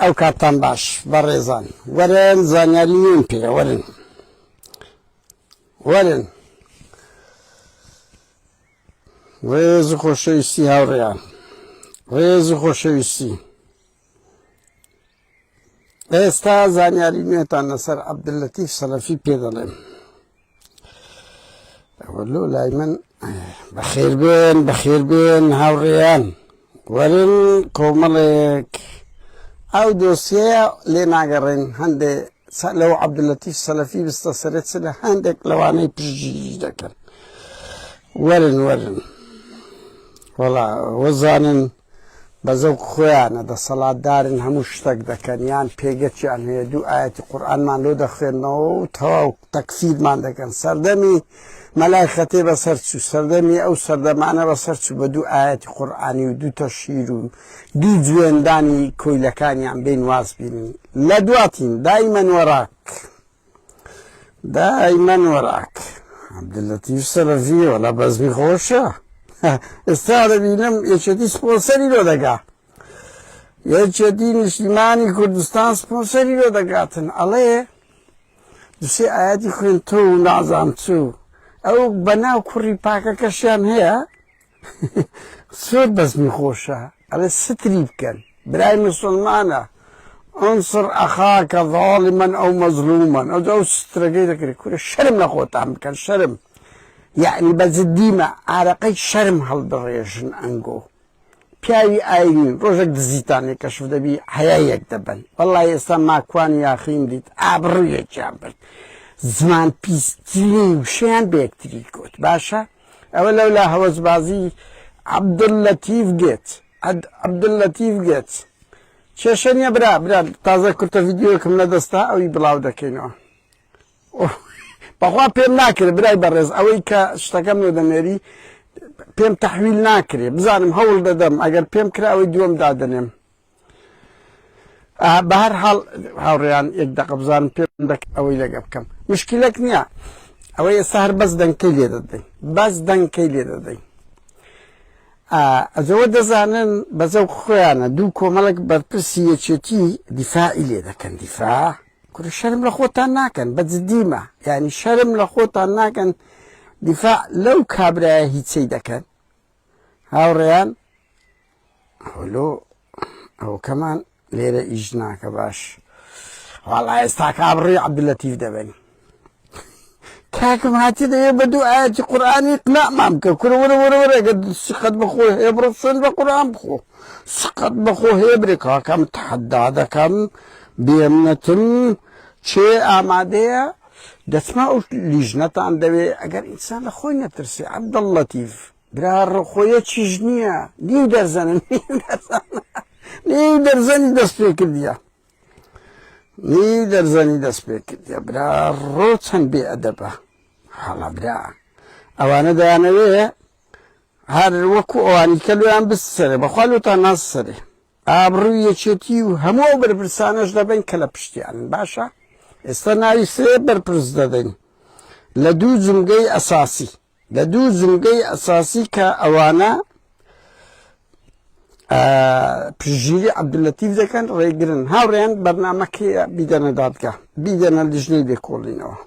ئەو کاتان باش بەڕێزان وەرن زانیاری نوێن پێ وەرن ڕێزی خۆشەویستی هاوڕێیان ڕێزی خۆشەویستی ئێستا زانیاری نوێتان لەسەر عەبدولەتیف سەلەفی پێ دەڵێم ئەوەلۆ لای من بەخێربێن هاوڕێیان وەرن کۆمەڵێک ئەو دۆسیەیە لێ ناگەڕێن هەندێ لەو عەبدولەتیف سەلەفی بستە سەرێت لە هەندێک لەوانەی پشتگیری دەکەن وەرن وەڵا وەزانن بە زەوق خۆیانە دەسەڵاتدارن هەموو شتێک دەکەن یان پێگەچیان هەیە دوو ئایەتی قورئانمان لۆ دەخوێنەوە و تەواو تەکفیرمان دەکەن سەردەمی مەلایخەتێ بەسەر چوو سەردەمی ئەو سەردەمانە بەسەر چوو بە دوو ئایەتی قورئانی و دوو تەشیر و دوو جوێندانی کۆیلەکانیان بین واز بینن لە دواتین دایمەن وەراک عەبدولەتیف سەلەفی وەڵا بەزمی خۆشە ئێستا دەبینم یەکێتی سپۆنسەری لۆ دەگا یەکێتی نیشتیمانی کوردستان سپۆنسەری لۆ دەگاتن ئەڵێ دوسێ ئایەتی خوێن تۆ و نازام چوو ئەو بەناو کوڕی پاکەکەشیان هەیە زۆر بەزمی خۆشە ئەڵێ ستری بکەن برای مسلمانە ئەنسر ئەخاکە ظاڵمەن ئەو مەزلومەن ئەو سترەکەی دەکرێت کورە شەرم لە خۆتان بکەن شەرم یعنی بەجددیمە ئارەقەی شەرم هەڵدڕێژن ئەنگۆ پیاوی ئاینین ڕۆژێک دزیتان لێکەشف دەبی حەیایەک دەبن وەڵڵای ئێستا ماکوانی یاخیم دیت ئابڕوویەکیان برد زمان پیستی وشیان بە یەکتری کۆت باشە ئەوە لەولا هەوەسبازی عەبدولەتیف گێت کێشە نییە برا تازە کورتە ڤیدیۆکم لەدەستا ئەوی بڵاو دەکەینەوە بەخوا پێم ناکرێت برای بەڕێز ئەوەی کە شتەکەم لۆ دەنێری پێم تەحویل ناکرێت بزانم هەوڵ دەدەم ئەگەر پێم کرا ئەوەی دووەم دادەنێم بە هەر حاڵ هاوڕێیان یەک دەقە بزانم پێم ئەوەی لەگە بکەم مشکلەک نییە ئەوەی ئێستا هەر بەس دەنگکەی لێ دەدەین ئەجەوە دەزانن بە زەوق خۆیانە دوو کۆمەڵێک بەرپرسی یەکێتی دیفاعی لێ دەکەن دیفاع کورە شەرم لە خۆتان ناکەن بەجددیمە یعنی شەرم لە خۆتان ناکەن دیفاع لەو کابرایە هیچەی دەکەن هاوڕێیان هەلۆ ئەو کەمان لێرە ئیش ناکە باش وەڵا ئێستا کابڕی عەبدولەتیف دەبێن کاکم هاتی دەوێ بە دوو ئایەتی قورئانی قناعمان بکە کورە وەرە ئەگەر سقەت بەخۆ هەیە بڕۆ سوێند بە قورئان بخۆ سقەت بەخۆ هەیە برێ کاکەم تەحەدا دەکەم بێمنەتم چێ ئامادەیە دەچمە ئەو لیژنەتان دەوێ ئەگەر ئینسان لە خۆی نەترسێ عەبدەڵڵەتیف برا ڕۆخۆیە چیژ نییە نیو دەرزەنە نیو دەرزەنی دەست پێ کردیە برا ڕۆ چەند بێ ئەدەبە هەڵە برا ئەوانە دەیانەوێ هەر وەکو ئەوانی کە لۆیان بسەرێ بەخوا لۆتان ناسەرێ ئابڕووی یەکێتی و هەموو ئەو بەرپرسانەش دەبن کە لە پشتیانن باشە ئێستا ناوی سێ بەرپرس دەدەین لە دوو جمگەی ئەساسی کە ئەوانە پشتگیری عەبدولەتیف دەکەن ڕێگرن هاوڕێیان بەرنامەکەیە بیدەنە دادگا بیدەنە لیژنەی لێکۆڵینەوە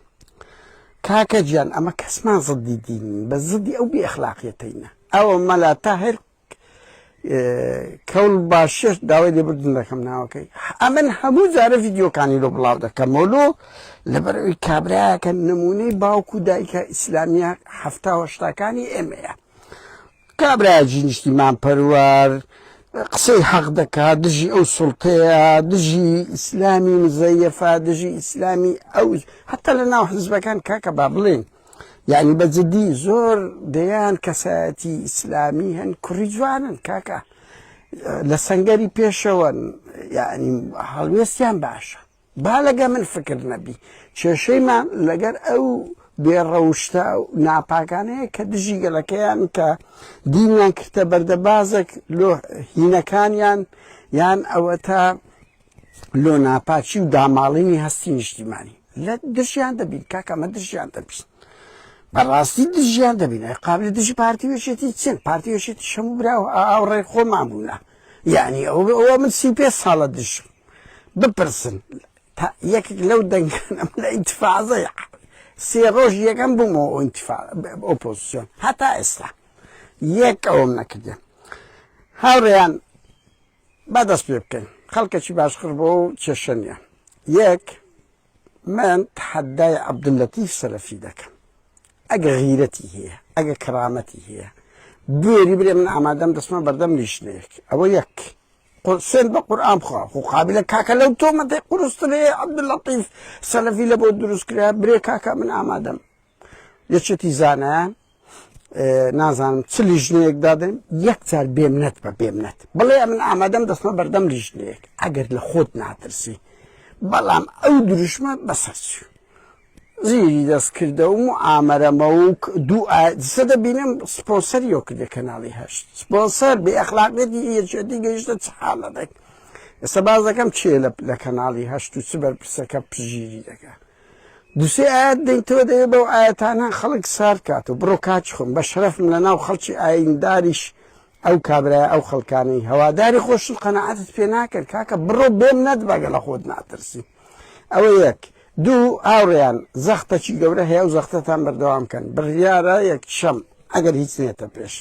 کاکە گیان ئەمە کەسمان زدی دینین بە زدی ئەو بێئەخلاقیەتەینە ئەوە مەلا تا هەر کەول باشێش داوای لێبردن دەکەم ناوەکەی ئەمن هەموو جارە ڤیدیۆکانی لۆ بڵاو دەکەمەوە لەبەرەوەی کابراایەکە نمونەی باوکو دایکە ئیسلامیە هەفتا هەشتاکانی ئێمەیە کابراایەکی نیشتیمان پەروەر قسەی حەق دەکات دژی ئەو سوڵتەیە دژی ئیسلامی مزەیەفە دژی ئیسلامی ئەو هەتا لە ناو حزبەکان کاکە با بڵێن یعنی بەجددی زۆر دەیان کەسایەتی ئیسلامی هەن کوڕی جوانن کاکە لە سەنگەری پێشەوەن یعنی هەڵوێستیان باشە با لەگە من فکر نەبی کێشەیمان لەگەر ئەو بێڕەوشتە ناپاکانەیە کە دژی گەلەکەیان کە دینیان کردە بەردەبازێک لۆ هینەکانیان یان ئەوە تا لۆ ناپاچی و داماڵینی هەستی نیشتیمانی لە دژیان دەبین کاکەمە دژیان دەبین بەڕاستی دژیان دەبین قابل دژی پارتیوێشێتی چێن پارتیوێشێتی شەموو برا ئاوڕێ خۆمان بوونە یعنی ئەوە من 35 ساڵە دژم بپرسن یەکێک لەو دەنگانەم لە ئینتیفاضەیە سێ ڕۆژ یەکەم بوومەوە ئۆپۆزیسیۆن هەتا ئێستا یەک ئەوم نەکردێن. هاوڕێیان بەدەست پێ بکەین خەڵکێکی باشخر بۆ و کێشە نییە. یەک من تحەدای عەبدولەتیف سەلەفی دەکەم ئەگە غیرەتی هەیە ئەگە کەرامەتی هەیە بێری برێ من ئامادەم دەستمە بەردەم لیژنەیەک ئەوە یەک سێن بە قورئان بخوا خۆ قابلە کاکە لەو تۆمەتەی قورسترێ عەبدولەتیف سەلەفی لە بۆ دروست کرا برێ کاکە من ئامادەم یەکێتی زانایان نازانم چ لیژنەیەک دادن یەکجار بێمنەت بە بێمنەت بڵێ من ئامادەم دەستمە بەردەم لیژنەیەک ئەگەر لە خۆت ناترسی بەڵام ئەو دروشمە بەسەر زیری دەست کردە و معامەرەمە و دوو سە دەبینم سپۆنسەریۆ کردێ کەناڵی هەشت سپۆنسەر بێ ئەخلاقێتی یەکێتی گەیشتە چ حاڵە دەک ئێستا باز دەکەم چێ لە کەناڵی هەشت و چ بەرپرسەکە پژیری دەکە دووسێ ئاەت دەیتەوە دەوێت بەو ئاەتانە خەڵک سار کات و بڕۆ کاچ خۆم بە شەرەفم لە ناو خەڵکی ئاینداریش ئەو کابرای ئەو خەڵکانەی هەواداری خۆشت قەنەعەتت پێ ناکرد کاکە بڕۆ بێم نەتبەگە لە خۆت ناترسی. ئەوە یەک. دوو هاوڕێیان زەختەکی گەورە هەیە و زەختەتان بەردەوام بکەن بڕیارە یەک شەم ئەگەر هیچ نێتە پێش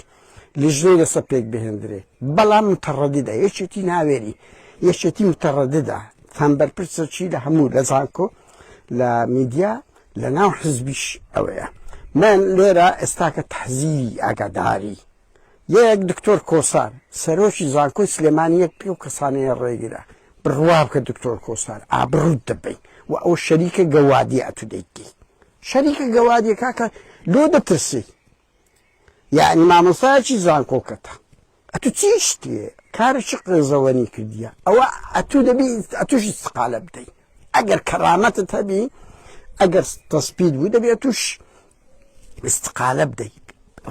لیژنەی لەسەر پێک بهێندرێ بەڵام متەڕەدیدە یەکێتی ناوێری یەکێتی متەڕەدیدە تەنبەرپرسەکی لە هەموو لە زانکۆ لە میدیا لە ناو حزبیش ئەوەیە. من لێرە ئێستاکە تەحزیری ئاگاداری یەک دکتۆر کۆسار سەرۆکی زانکۆی سلێمانی یەک پێ و کەسانەیە ڕێگرە بڕوا بکە دکتۆر کۆسار ئابڕوت دەبین و ئەو شەریکە گەوادی ئەتو دەیتی شەریکە گەوادی کاکە لۆ دەترسی یعنی مامۆستایەکی زانکۆکەتە ئەتو چیش تێ کارە چ قێزەوەنی کردیە ئەوە ئەتو دەبی ئەتوش استقالە بدەی ئەگەر کەرامەتت هەبی ئەگەر تەسپید بوو دەبی ئەتوش استقالە بدەی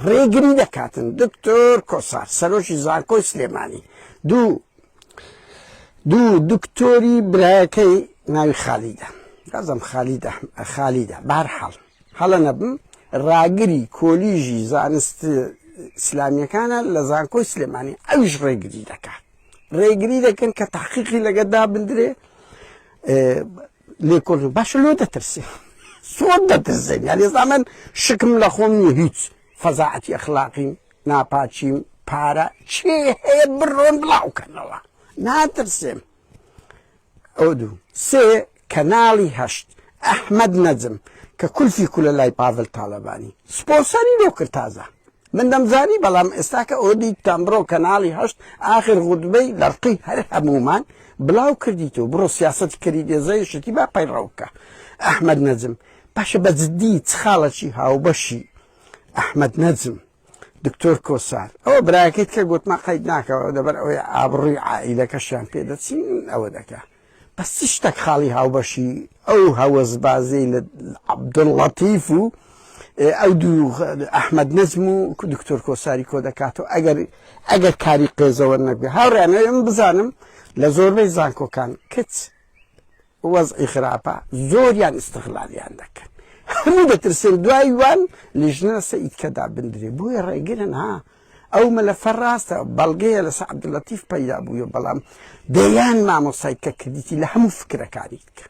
ڕێگری دەکاتن دکتۆر کۆسار سەرۆکی زانکۆی سلێمانی دوو دکتۆری برایەکەی ناوی خالیدە گازم خالیدە بەرحەڵ هەڵە نەبم ڕاگری کۆلیژی زانست ئیسلامیەکانە لە زانکۆی سلێمانی ئەوش ڕێگری دەکات ڕێگری دەکەن کە تەحقیقی لەگەدا بندرێ لێکۆڵ باشە لۆ دەترسێ سۆر دەترسێن یعنی ئێستا من شکم لە خۆم نییە هیچ فەزاعەتی ئەخلاقیم ناپاچیم پارە چێ هەیە بڕۆن بڵاوکەنەوە ناترسێم. ئەو دوو سێ کەناڵی هەشت ئەحمەد نەجم کە کولفی کولە لای پاڤڵ تاڵەبانی سپۆنسەری لێ کرد تازە من دەمزانی بەڵام ئێستاکە ئەوە دیتان بڕۆ کەناڵی هەشت ئاخر غوتبەی لەرقی هەر هەمومان بڵاو کردیتەوە بڕۆ سیاسەتی کەریدێزەی شتی با پەیڕەوکە ئەحمەد نەجم باشە بە جددی چ خاڵەکی هاوبەشی ئەحمەد نەجم دکتۆر کۆسار ئەوە برایەکەیت کە گوتما قەید ناکەوە دەبەر ئەوەی ئابڕووی عائیلەکەشیان پێدەچین ئەوە دەکە بەس چ شتێک خاڵی هاوبەشی ئەو هەوەزبازەی لە عەبدوڵەتیف و ئەو دوو ئەحمەد نەجم و دکتۆر کۆساری کۆ دەکاتەوە ئەگەر کاری قێزەوە نەبێ هاوڕێیانەوە من بزانم لە زۆربەی زانکۆکان کچ وەزعی خراپە زۆریان ئیستیغلالیان دەکەن هەموو دەترسێن دوای وان لیژنە سەعیدکەدا بندرێ بۆیە ڕێگرن ها ئەو مەلەفە ڕاستە بەڵگەیە لەسەر عەبدوڵەتیف پەیدا بووە بەڵام دەیان مامۆستای کە کردیتی لە هەموو فکرەکانی کە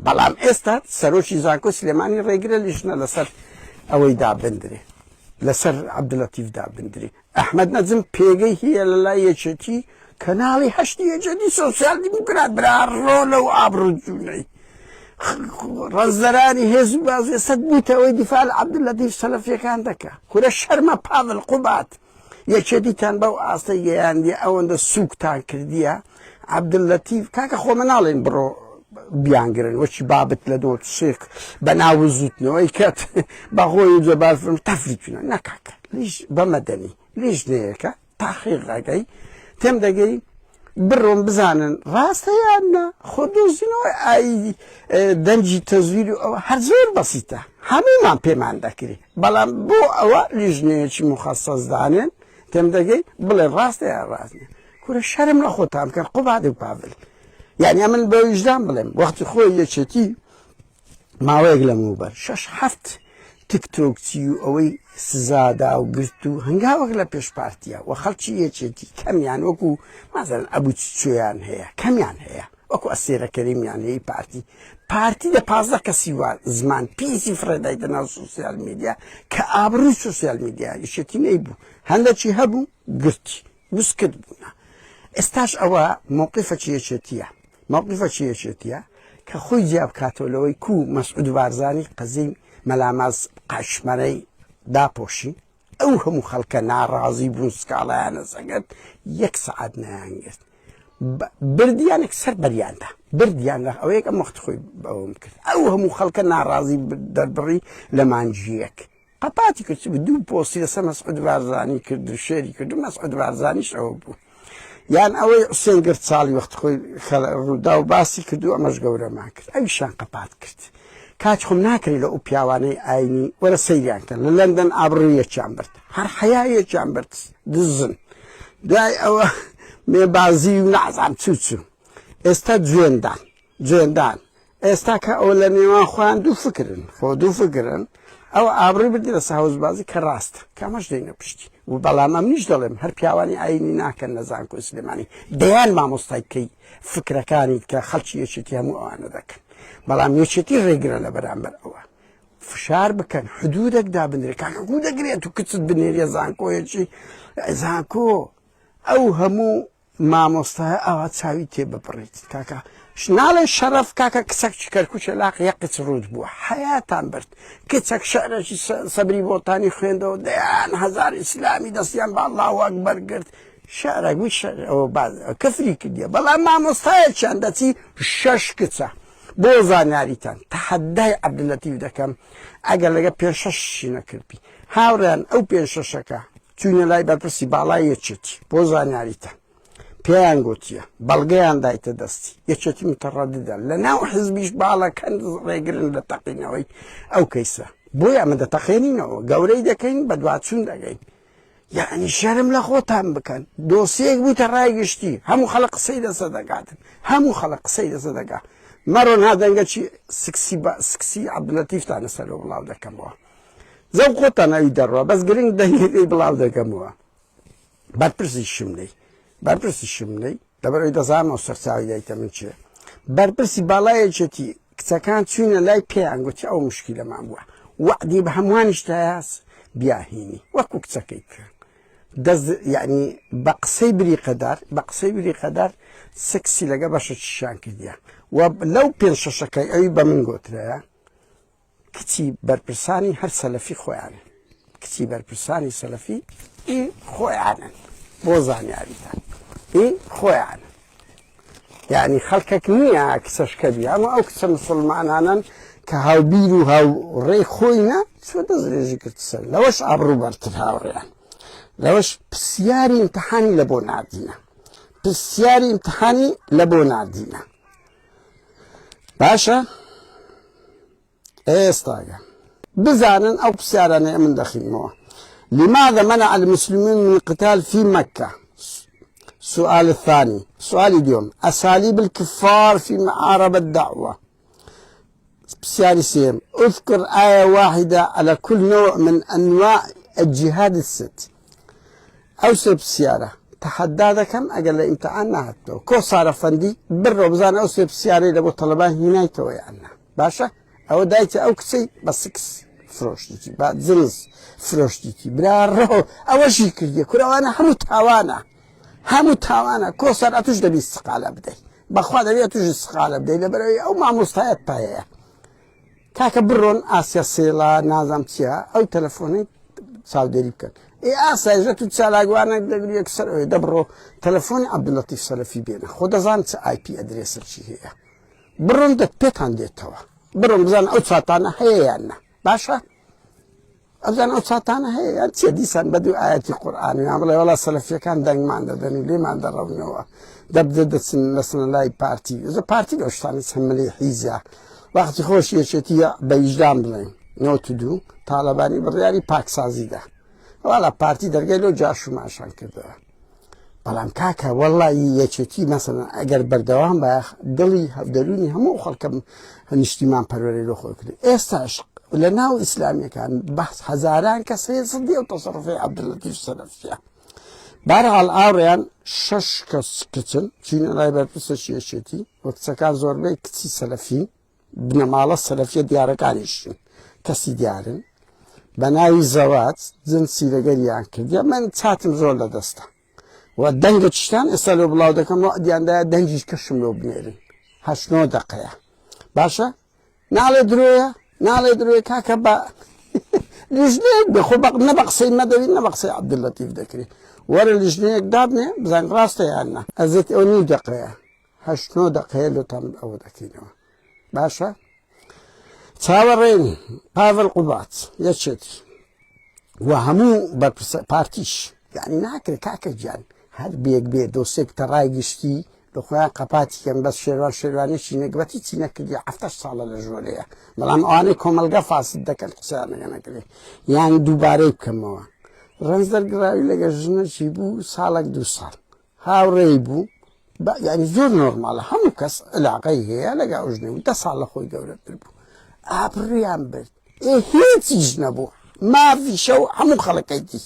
بەڵام ئێستا سەرۆکی زانکۆ سلێمانی ڕێگرە لیژنە لەسەر ئەوەی دابندرێ لەسەر عەبدوڵەتیف دابندرێ ئەحمەد نەجم پێگەی هەیە لە لای یەکێتی کەناڵی هەشتی یەکێتی سۆسیال دیموکرات برا ڕۆلە و ئابڕوجوونەی ڕەزدەرانی هێزب بازێ سەد بوویتەوەی دیفاع لە عەبدوڵەتیف سەلەفیەکان دەکا کورە شەرمە پاڤڵ قوبات یەکێتیتان بەو ئاستە گەیاندیە ئەوەندە سووکتان کردیە عەبدوڵەتیف کاکە خۆمە ناڵێن بڕۆ بیانگرن وەچی بابت لە دۆ شێک بە ناو زوتنەوەی کات بەخۆی جەبارفرم تەفریچونە نەکاکە لیژ بەمەدەنی لیژنەیەکە تاحقیقەکەی تێم دەگەی بڕۆم بزانن ڕاستە یاننا خۆ دۆزینەوەی ئای دەنجی تەزویر و ئەوە هەر زۆر بەسیتە هەمومان پێمان دەکری بەڵام بۆ ئەوە لیژنەیەکی مخەسەس دانێن تێم دەگەی بڵێ ڕاستە یان ڕاست نییە کورە شەرم لە خۆتان کرد قوبادێ و پاڤڵ یعنی من بە ویژدان بڵێم وەختی خۆی یەکێتی ماوەیەک لەمەوبەر 6-7 تیکتۆکچی و ئەوەی سزادا و گرت و هەنگاوەک لە پێش پارتیە و خەڵکی یەکێتی کەمیان وەکو مازن ئەبوو چۆیان هەیە کەمیان هەیە وەکو ئەسێرە کەریم یانەی پارتی لە 15 کەسی وا زمان پیسی فرەدایتە ناو سوسیال میدیا کە ئابڕووی سوسیال میدیا یشێتی نەیبوو هەندێکی هەبوو گرتی وسکت بوونا ئێستاش ئەوە مووقیفەکی یەکێتیە کە خۆی جیاب کاتۆلەوەی کو مەسعود بارزانی قەزەی مەلاماز قاشمەرەی داپۆشی ئەو هەموو خەڵکە ناڕازی بوون سکاڵایانە سەگەت 1 سەعات نەیانگرت بردیانێک سەر بەریاندا بردیان لە ئەوەیەک ئەم وەخت خۆی بەوەم کرد ئەو هەموو خەڵکە ناڕازی دەربڕی لە مانجیەک قەپاتی کرد دوو پۆستی لەسەر مەسعود بارزانی کرد و شێری کرد و مەسعود بارزانیش ئەوە بوو یان ئەوەی حوسێن گرت ساڵی وەخت خۆی ڕوودا و باسی کرد و ئەمەش گەورەمان کرد ئەویشان قەپات کرد کاچ خۆم ناکەی لە ئەو پیاوانەی ئاینی وەرە سەیریان کرد لە لەندەن ئابڕوویەکیان برد هەر حەیایەکیان برد دزن دوای ئەوە مێبازی و نازام چوو ئێستا جوێندان ئێستا کە ئەو لە نێوان خۆیان دوو فکرن ئەو ئابڕووی بردی لە ساحەوزبازی کە ڕاستە کامەش دەینە پشتی و بەڵام ئەم نیش دەڵێم هەر پیاوانی ئاینی ناکەن لە زانکۆی سلێمانی دەیان مامۆستای بکەی فکرەکانی کە خەڵکی یەکێتی هەموو ئەوانە دەکەن بەڵام یەکێتی ڕێگرە لە بەرامبەر ئەوە فشار بکەن حدودێک دابنرێت کاکەکو دەگرێت و کچت بنێریە زانکۆیەکی زانکۆ ئەو هەموو مامۆستای ئەوە چاوی تێ بپڕیت کاکە ناڵێ شەرەف کاکە کچەکی کەرکوچە لاق یەقچ ڕوود بووە حەیاتان برد کچەک شەعرێکی سەبری بۆتانی خوێندەوە دەیان هەزار ئیسلامی دەستیان بە ئەڵڵاهو ئەکبەر کرد شعرێک کەفری کردیە بەڵام مامۆستایەکیان دەچی 6 کچە بۆ زانیاریتان تەحەدای عەبدولەتیف دەکەم ئەگەر لەگە 5-6 نەکردبی هاوڕێیان ئەو 5-6ەکە چوونە لای بەرپرسی باڵای یەکێتی بۆ زانیاریتان پێیان گوتیە بەڵگەیان دایتە دەستی یەکێتی متەڕەددە لە ناو حزبیش باڵەکەن ڕێگرن لە تەقینەوەی ئەو کەیسە بۆی ئەمە دەتەقێنینەوە گەورەی دەکەین بە دوچوون دەگەین یعنی شەرم لە خۆتان بکەن دۆسیەک بووتە ڕایگشتی هەموو خەڵک قسەی دەسە دەگاتن هەموو خەڵک قسەی دەسە دەگات مەڕۆن هادەنگەچی سکسی عەبدولەتیفتانە سەرەوە بڵاو دەکەمەوە زەو خۆتان ئەوی دەڕوە بەس گرنگ دەنگەکەی بڵاو دەکەمەوە بەرپرسی شمنەی لەبەرەوەی دەزانەوە سەرچاوی دایتە من چێ بەرپرسی باڵایەکێتی کچەکان چوونە لای پێیان گوتی ئەو مشکیلەمان بووە وعدی بە هەمووانیش تایاس بیاهینی وەکو کچەکەی کرد یعنی بە قسەی بریقەدار سکسی لەگە بەشەکیشان کردیە و لەو 5-6ەکەی ئەوی بە من گۆترەیە کچی بەرپرسانی هەر سەلەفی خۆیانن کچی بەرپرسانی سەلەفی خۆیانن بۆ زانیاریتان خۆیان یعنی خەڵکێک نییە کچەشکە بی ئەمە ئەو کچە مسلمانانن کە هاوبیر و هاوڕێی خۆینە چوە دەستێژی کرد سەر لەوەش ئابڕوو بەرتر هاوڕێیان لەوەش پرسیاری ئیمتحانی لە بۆ ناردینە باشە ئێستاگە بزانن ئەو پرسیارانەیە من دەخینەوە لماذا منع المسلمين من القتال في مكة؟ السؤال الثاني سؤال اليوم أساليب الكفار في معارضة الدعوة سيم اذكر آية واحدة على كل نوع من أنواع الجهاد الست أوسب السيارة تحدى كم أجل امتحان نهتو كو صار فندي برو بزان أوسب السيارة لبو طلبان هنايتو يعني باشا أو دايتي أو كسي بس فرۆشتی بعد زنز فرۆشتی برارڕۆ ئەوەشی کردیە کورەوانە هەموو تاوانە کۆسەر ئەتوش دەبی استقالە بدەیت بەخوا دەبێت توش استقالە بدەیت لەبەرەوەی ئەو مامۆستایەت پایەیە کاکە بڕۆن ئاسیا سێڵا نازام چیە ئەو تەلەفۆنەی چاودێری بکەن ئاسایژە تو چالاگوانە دەگری یەکسەرەوەی دەبڕۆ تەلەفۆنی عەبدولەتیف سەلەفی بێنە خۆ دەزان چ IP ئەدرێسەرچی هەیە بڕۆن پێتان دێتەوە بڕۆن بزان ئەو چاتانە هەیە یاننا باشە ئەبزان ئەو چاتانە هەیە یان چیە دیسان بە دوو ئاەتی قورئانی یان بڵێ وەڵا سەلەفیەکان دەنگمان دەدەن و لێمان دەڕەونەوە دەچن لەسنە لای پارتی لەو شتانە هەممەلی حیزە وەختی خۆش یەکێتی بە ویژدان بڵێن نۆ تاالبانی بڕیاری پاکسازیدا وەڵا پارتی دەرگای لەو جاشوماشان کردەوە بەڵام کاکە وەڵی یەکێتی مەسەڵەن ئەگەر بەردەوام بە دڵی هەودەرونی هەموو خەڵکەم نیشتیمان پەروەرەی لە خۆی کرد ئێستاش لە ناو ئیسلامیەکان بەس هەزاران کەس هەیە سڵدی ئەو تەسەڕوفی عەبدولەتیف سەلەفیە بەرحاڵ ئاڕیان 6 کەس کچن چینە لای بەرپرسە شێشێتی وە کچەکان زۆربەی کچی سەلەفی بنەماڵە سەلەفیە دیارەکانیشن کەسی دیارن بە ناوی زەوات جنسی لەگەریان کردیا من چاتم زۆر لە دەستە و دەنگە چشتان ئێستا لێ بڵاو دەکەم و دیاندایە دەنگی کەشم لەو بنێرن 8 دقەیە باشە ناڵێ درۆیە ناڵێ درۆی کاکە بە لیژنەیەک بێ خۆ نە بە قسەی مەدەوی نە بە قسەی عەبدولەتیف دەکرێت وەرە لیژنەیەک دابنێ بزان ڕاستە یان نە ئەزێت ئەو 9 دقەیە 8 دقەیە لۆتان ئەوە دەکەینەوە باشە چاوەڕێنی پاڤڵ قوبات یەکێتی و هەموو بەرپرسە پارتیش یعنی ناکرێت کاکە گیان هەر بێک بێ دۆسێک تە ڕای گشتی لە خۆیان قەپاتی کەم بەس شێوانێکی نەگوەتی چی نەکردی 7 ساڵە لە ژۆرەیە بەڵام ئەوانەی کۆمەلگە فاسد دەکەن قسەیانەکە نەکرێت یان دووبارەی بکەمەوە ڕەنج دەرگراوی لەگە ژنەکی بوو ساڵێک 2 ساڵ هاوڕێی بوو یعنی زۆر نۆرماڵە هەموو کەس علاقەی هەیە لەگە ئەو ژنە و 10 ساڵ لە خۆی گەورەتر بوو ئابڕیان برد هیچیش نەبوو مافی شەو هەموو خەڵەکەیتی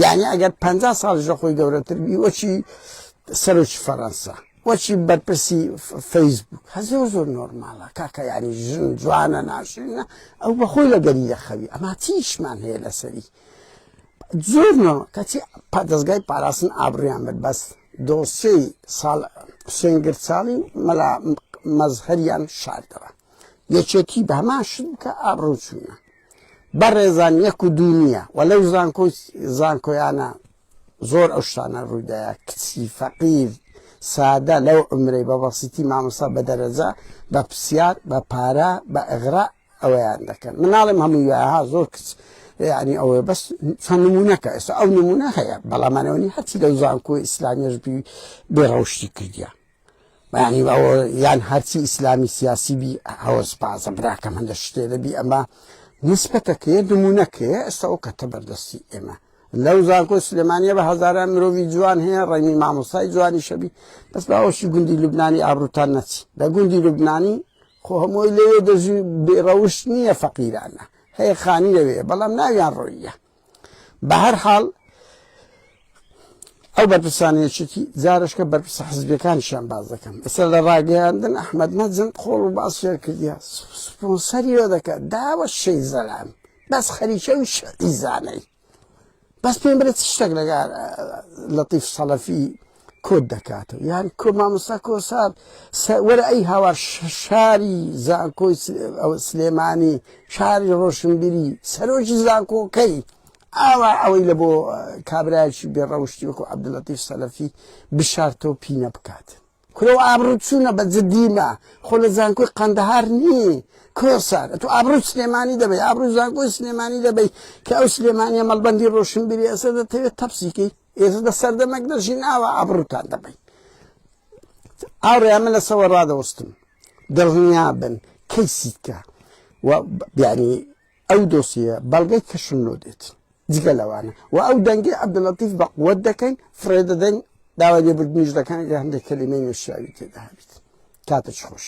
یعنی ئەگەر 50 ساڵش لە خۆی گەورەتر بی وەچی سەرۆکی فەڕەنسا وەچی بەرپرسی فەیسبوک زۆر زۆر نۆرماڵە کاکە یعنی ژن جوانە ناشرینە ئەو بەخۆی لەگەری دەخەوی ئەما چیشمان هەیە لەسەری زۆر نۆرمال کەچی دەستگای پاراستن ئابڕیان برد بەس دۆسیەی ساڵ سێنگرچاڵی مەلا مەزهەریان شاردەوە یەکێتی بە هەمان شت بکە ئابڕۆ چوونە بەڕێزان یەک و دوو نییە و لەو زانکۆیانە زۆر ئەو شتانە ڕوویدایە کچی فەقیر سادە لەو عمرەی بە بەسیتی مامۆستا بە دەرەجە بە پرسیار بە پارە بە ئەغرا ئەوەیان دەکەن مناڵێم هەموو وایها زۆر کچ یعنی ئەوەیە بەس چەند نمونەکە ئێستا ئەو نمونە هەیە بەڵامانەوەنی هەرچی لەو زانکۆی ئیسلامیەش بێڕەوشتی کردیا ینی ئەوە یان هەرچی ئیسلامی سیاسی بی هەوەس پازە براکەم هەندە شتێ دەبی ئەمە نسبەتەکەیە نمونەکەیە ئێستا ئەو کەتە بەردەستی ئێمە لەو زانکۆ سلێمانیە بە هەزاران مرۆڤی جوان هەیە ڕێمی مامۆستای جوانی شەبی بەس باوەشی گوندی لوبنانی ئابروتان نەچی لە گوندی لوبنانی خۆ هەمووی لەوێ دەژی بێڕەوشت نییە فەقیرانە هەیە خانی لەوێ بەڵام ناویان ڕۆیە بە هەر حاڵ ئەو بەرپرسانەیەکی جارشکە بەرپرسە حزبەکانیشان باز دەکەم ئێستا لە ڕاگەیاندن ئەحمەد نەجم خۆڵ و باس فێر کردیا سپۆنسەریەوە دەکات داوە شەی زەلام بەس خەریکەوی شەقی زانەی بەس پێم برێت شتێک لەگەر لەتیف سەڵەفی کۆت دەکاتەوە یان کۆ مامۆستا کۆسار وەرە ئەی هاوار شاری زانکۆی سلێمانی شاری ڕۆشنبیری سەرۆکی زانکۆکەی ئاوا ئەوەی لە بۆ کابرایکی بێڕەوشتی وەکو عەبدولەتیف سەلەفی بشارتەوە پینە بکات کورەوە ئابڕوو چوونە بە جددیمە خۆ لە زانکۆی قەندەهار نییە کۆسار تو ئابڕوو سلێمانی دەبێت ئابڕوو زانکۆی سلێمانی دەبێت کە ئەو سلێمانیە مەڵبەندی ڕۆشنبیری ئێستا دەتەوێت تەپسیکەی ئێستا سەردەمەک دەژین ئاوا ئابڕووتان دەبێت ئاڕێ من لە سەوە ڕادەوەستم دڵنیا بن کەیسیکە و یعنی ئەو دۆسیە بەڵگەی کەشم لۆ دێت جگە لەوانە و ئەو دەنگی عەبدولەتیف بە قووەت دەکەین فرێ دەدەین داوای لێبوردنیش دەکەن کە هەندێک کەلیمەی نوێشیاوی تێدا هەبێت کاتێک خۆش